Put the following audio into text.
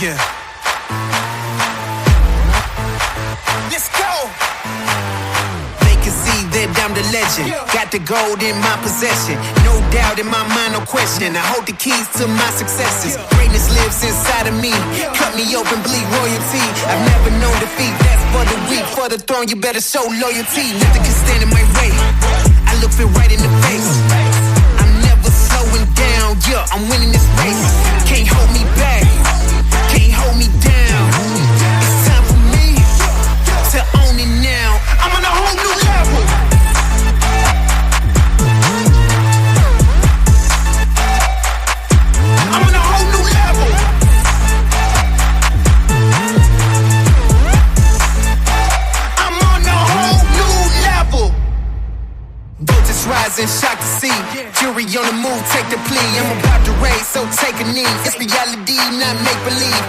Yeah. Let's go. They can see that I'm the legend. Got the gold in my possession. No doubt in my mind, no question. I hold the keys to my successes. Greatness lives inside of me. Cut me open, bleed royalty. I've never known defeat. That's for the weak. For the throne, you better show loyalty. Nothing can stand in my way. I look it right in the face. I'm never slowing down. Yeah, I'm winning this race. Can't hold me back. Can't hold me down. It's time for me to own it now. I'm on a whole new level. I'm on a whole new level. I'm on a whole new level. Voltage rising, shock to see. Jury on the move, take the plea. I'm about to raise, so take a knee. It's reality, not make believe.